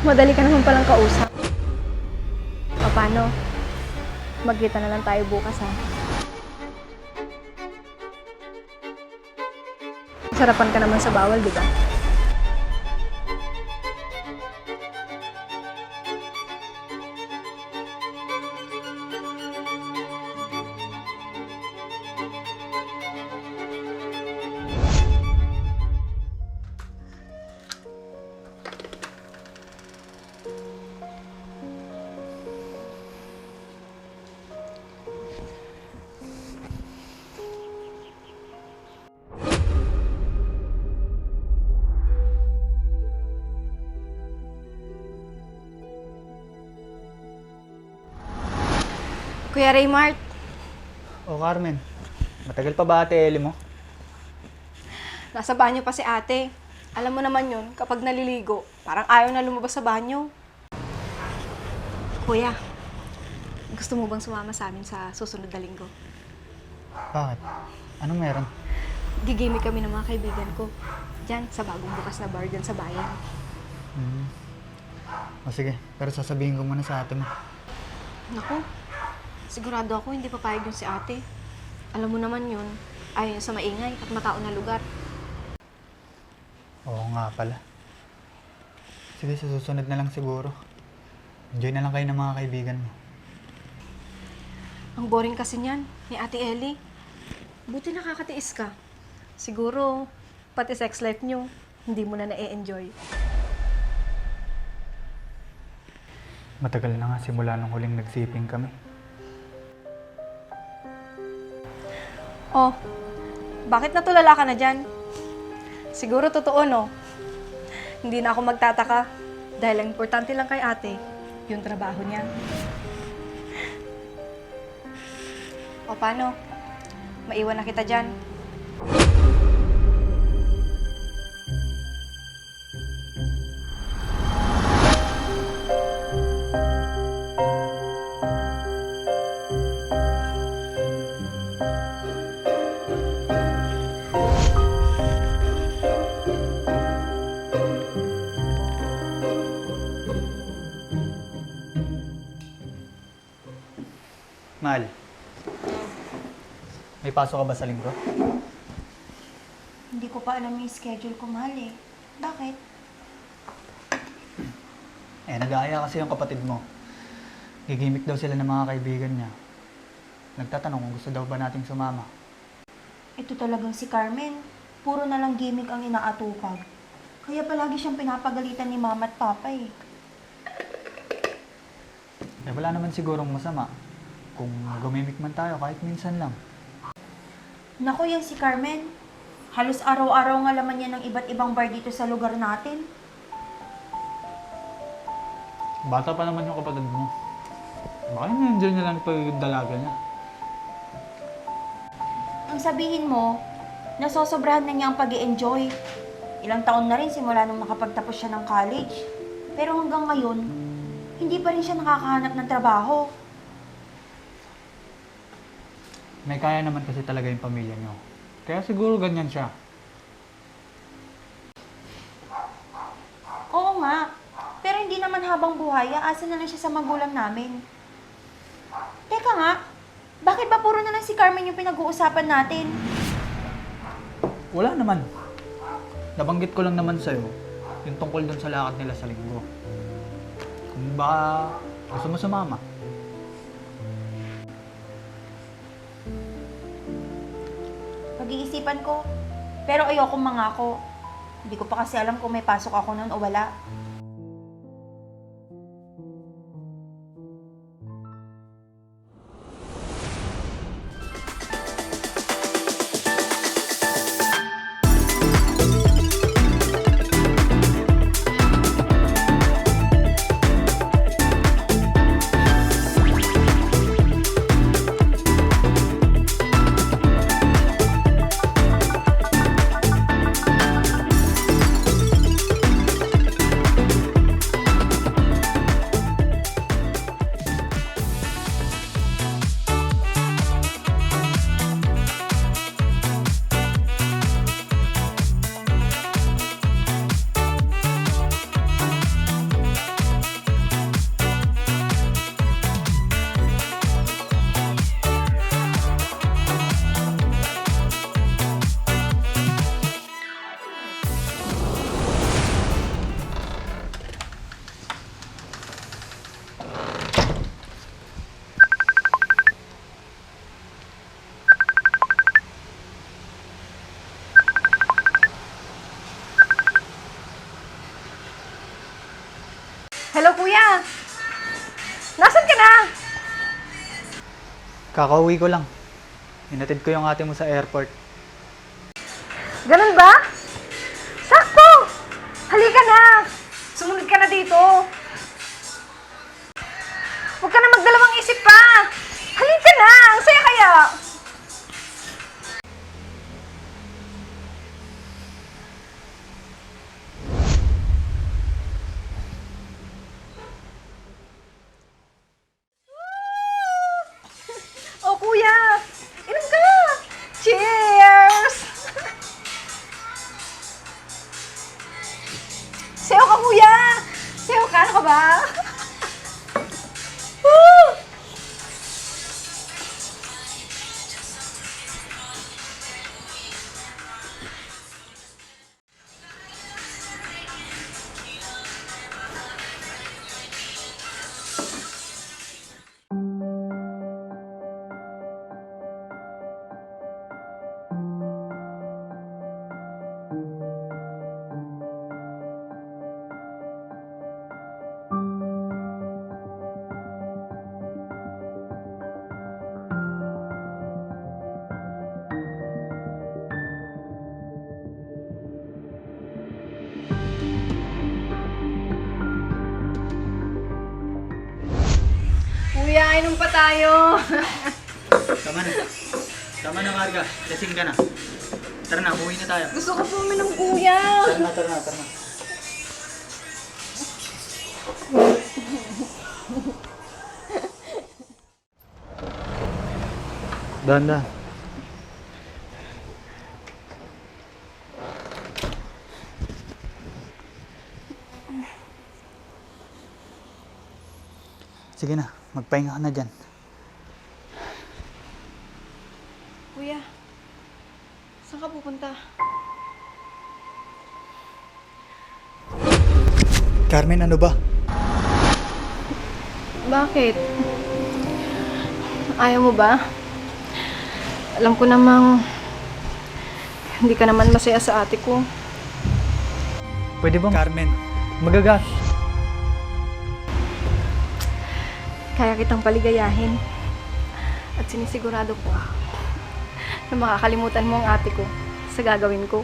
Madali ka naman palang kausap. O paano? Magkita na lang tayo bukas ha. Sarapan ka naman sa bawal, di ba? Kuya Raymart, O Carmen, matagal pa ba ate Ellie mo? nasa banyo pa si ate. Alam mo naman yun, kapag naliligo, parang ayaw na lumabas sa banyo. Kuya, gusto mo bang sumama sa amin sa susunod na linggo? Bakit? Anong meron? Gigimik kami ng mga kaibigan ko. Diyan, sa bagong bukas na bar dyan sa bayan. O sige, pero sasabihin ko muna sa ate mo. Naku, sigurado ako hindi papayag yun si ate. Alam mo naman yun, ayaw sa maingay at matao na lugar. Oo nga pala. Sige, sa susunod na lang siguro. Enjoy na lang kayo ng mga kaibigan mo. Ang boring kasi niyan, ni Ate Ellie. Buti nakakatiis ka. Siguro, pati sex life niyo, hindi mo na na-enjoy. Matagal na nga simula nung huling nagsiping kami. Oh, bakit natulala ka na dyan? Siguro totoo, no? Hindi na ako magtataka dahil ang importante lang kay ate, yung trabaho niya. O paano? Maiwan na kita dyan. Mahal, may pasok ka ba sa linggo? Hindi ko pa alam yung schedule ko, mahal eh. Bakit? Nag-aaya kasi yung kapatid mo. Gigimik daw sila ng mga kaibigan niya. Nagtatanong kung gusto daw ba nating sumama. Ito talagang si Carmen. Puro na lang gimmick ang inaatupag. Kaya palagi siyang pinapagalitan ni mama at papa eh. Wala naman sigurong masama. Kung gumimik man tayo kahit minsan lang. Naku, yung si Carmen. Halos araw-araw nga laman niya ng iba't ibang bar dito sa lugar natin. Bata pa naman yung kapatid mo. Baka na-enjoy niya lang ito yung dalaga niya. Ang sabihin mo, nasosobrahan na niya ang pag-i-enjoy. Ilang taon na rin simula nung nakapagtapos siya ng college. Pero hanggang ngayon, hindi pa rin siya nakakahanap ng trabaho. May kaya naman kasi talaga yung pamilya niyo. Kaya siguro ganyan siya. Oo nga. Pero hindi naman habang buhay, aasa na lang siya sa magulang namin. Teka nga, bakit ba puro na lang si Carmen yung pinag-uusapan natin? Wala naman. Nabanggit ko lang naman sa'yo yung tungkol dun sa lakad nila sa linggo. Kung baka gusto mo sumama. Pag-iisipan ko. Pero ayoko mangako. Hindi ko pa kasi alam kung may pasok ako noon o wala. Hello, kuya! Nasaan ka na? Kakauwi ko lang. Inatid ko yung ate mo sa airport. Ganun ba? Sakto! Halika na! Sumunod ka na dito. Huwag ka na magdalawang isip pa! Halika na! Ang saya kaya! Oh, kuya! Inom ka! Cheers! Sayo ka, kuya! Sayo ka, ano ka ba? Woo! Kuya, inom pa tayo. Tama na. Tama na, Marga. Lasing ka na. Tara na, uwi na tayo. Gusto ko po uminom, kuya. Tara na. Dahan. Sige na, magpahinga ka na dyan. Kuya, saan ka pupunta? Carmen, ano ba? Bakit? Ayaw mo ba? Alam ko namang hindi ka naman masaya sa ate ko. Pwede bang Carmen, magagas. Kaya kitang paligayahin. At sinisigurado ko na makakalimutan mo ang ate ko sa gagawin ko.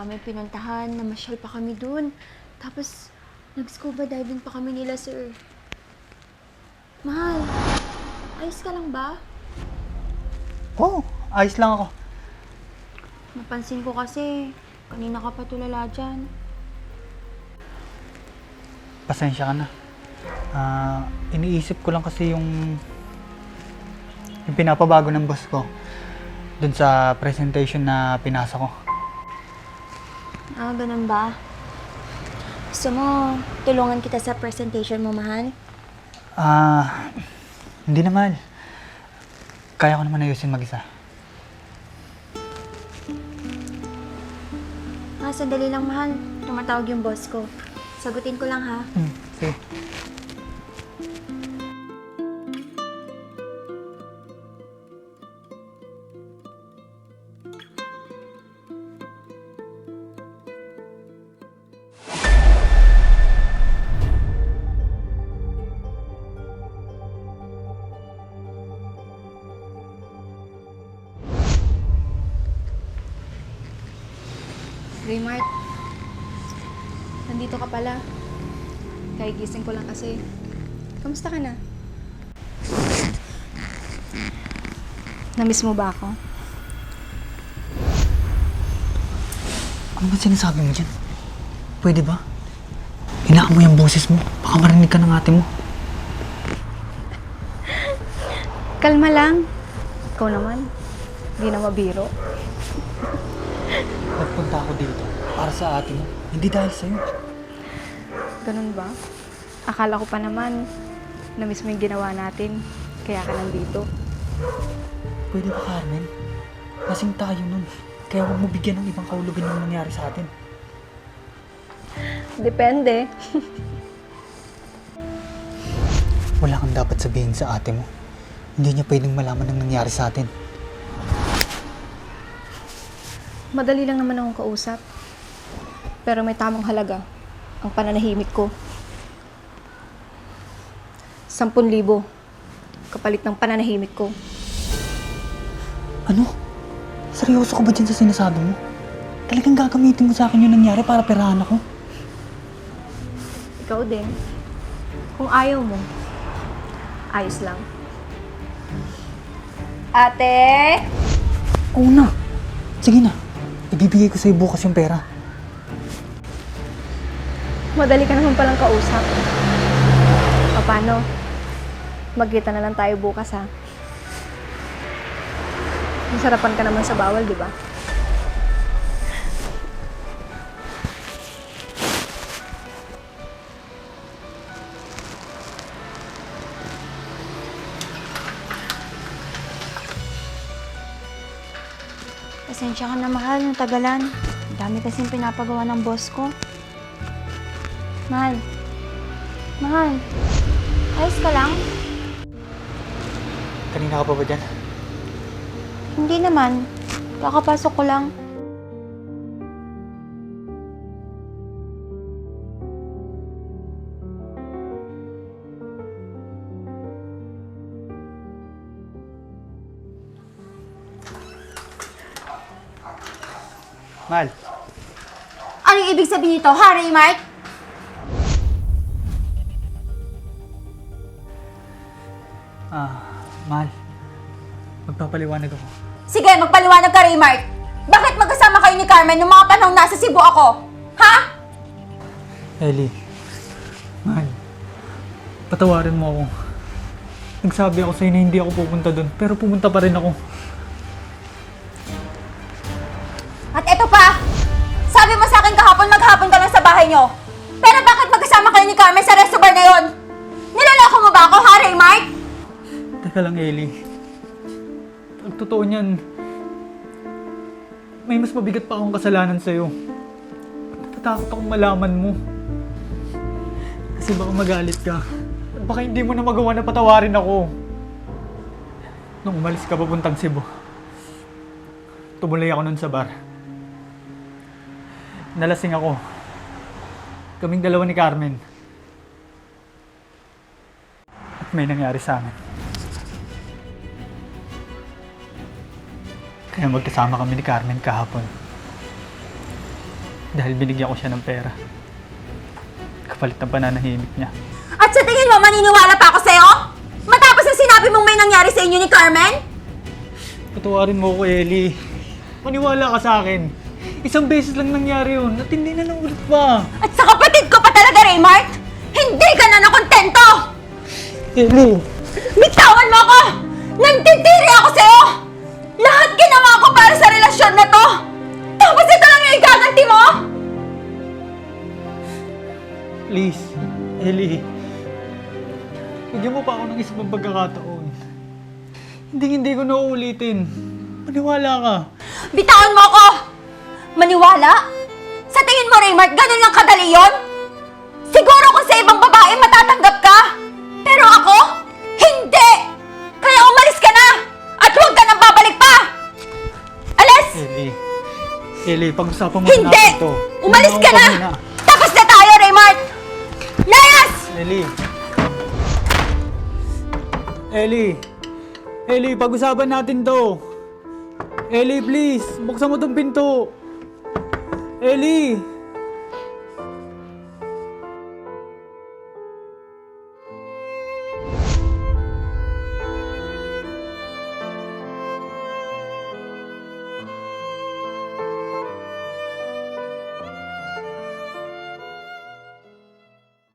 Namin pinuntahan, namasyal pa kami dun. Tapos, nag-scuba diving pa kami nila, sir. Mahal, ayos ka lang ba? Oo, ayos lang ako. Napansin ko kasi, kanina ka pa tulala dyan. Pasensya ka na. Iniisip ko lang kasi yung pinapabago ng boss ko dun sa presentation na pinasa ko. Ah, ganun ba? Gusto mo, tulungan kita sa presentation mo, mahal? Hindi naman. Kaya ko naman ayusin mag-isa. Sandali lang, mahal. Tumatawag yung boss ko. Sagutin ko lang, ha? Sige. Raymart, nandito ka pala. Kaigising ko lang kasi. Kamusta ka na? Namiss mo ba ako? Ano ba sinasabi mo dyan? Pwede ba? Hinaan mo yung boses mo. Baka marinig ka ng ate mo. Kalma lang. Ikaw naman. Hindi na mabiro. Nagpunta ako dito para sa ate mo. Hindi dahil sa'yo. Ganun ba? Akala ko pa naman, namiss mo yung ginawa natin. Kaya ka nandito. Pwede ba, Carmen? Lasing tayo nun. Kaya huwag mo bigyan ng ibang kahulugan yung nangyari sa atin. Depende. Wala kang dapat sabihin sa ate mo. Hindi niya pwedeng malaman ang nangyari sa atin. Madali lang naman akong kausap. Pero may tamang halaga ang pananahimik ko. 10,000 kapalit ng pananahimik ko. Ano? Seryoso ka ba dyan sa sinasabi mo? Talagang gagamitin mo sa akin yung nangyari para perahan ako? Ikaw din. Kung ayaw mo, ayos lang. Ate! Oo na. Sige na. Ibibigay ko sa'yo bukas yung pera. Madali ka naman palang kausap. O paano? Magkita na lang tayo bukas, ha? Masarapan ka naman sa bawal, di ba? Pasensya ka na, mahal, ng tagalan. Ang dami kasing pinapagawa ng boss ko. Mahal. Mahal. Ayos ka lang? Kanina ka pa ba dyan? Hindi naman. Kakapasok ko lang. Mahal. Anong ibig sabihin nito, ha, Raymart? Mahal. Magpapaliwanag ako. Sige, magpaliwanag ka, Raymart. Bakit magkasama kayo ni Carmen nung mga panahong nasa Cebu ako? Ha? Ellie. Mahal. Patawarin mo ako. Nagsabi ako sa'yo na hindi ako pupunta doon, pero pumunta pa rin ako. At eto pa, sabi mo sa akin kahapon maghapon ka lang sa bahay nyo. Pero bakit magkasama kayo ni Carmen sa resto bar na yon? Niloloko mo ba ako, ha, Raymart? Teka lang, Ellie. Pag totoo niyan, may mas mabigat pa akong kasalanan sa'yo. Natatakot akong malaman mo. Kasi baka magalit ka. At baka hindi mo na magawa na patawarin ako. Nung umalis ka papuntang Cebu, tumulay ako nun sa bar. Nalasing ako. Kaming dalawa ni Carmen. At may nangyari sa amin. Kaya magkasama kami ni Carmen kahapon. Dahil binigyan ko siya ng pera. Kapalit ng pananahimik niya. At sa tingin mo, maniniwala pa ako sa'yo? Matapos ang sinabi mong may nangyari sa inyo ni Carmen? Patawarin mo ko, Ellie. Maniwala ka sa akin. Isang beses lang nangyari yun at hindi na naulit pa. At sa kapatid ko pa talaga, Raymart? Hindi ka na nakontento! Ellie! Bitawan mo ako! Nanditiri ako sa'yo! Lahat ginawa ko para sa relasyon na to! Tapos ito lang yung igaganti mo? Please, Ellie. Bigyan mo pa ako ng isang pang pagkakataon. Hindi ko na uulitin. Maniwala ka. Bitawan mo ako! Maniwala? Sa tingin mo, Raymart, ganun lang kadali yon? Siguro kung sa ibang babae matatanggap ka. Pero ako? Hindi! Kaya umalis ka na! At huwag ka nang babalik pa! Alis! Ellie, pag-usapan mo Hindi! na ito. Umalis ka na! Muna. Tapos na tayo, Raymart! Layas! Ellie, pag-usapan natin to. Ellie, please, buksan mo tong pinto. Ellie!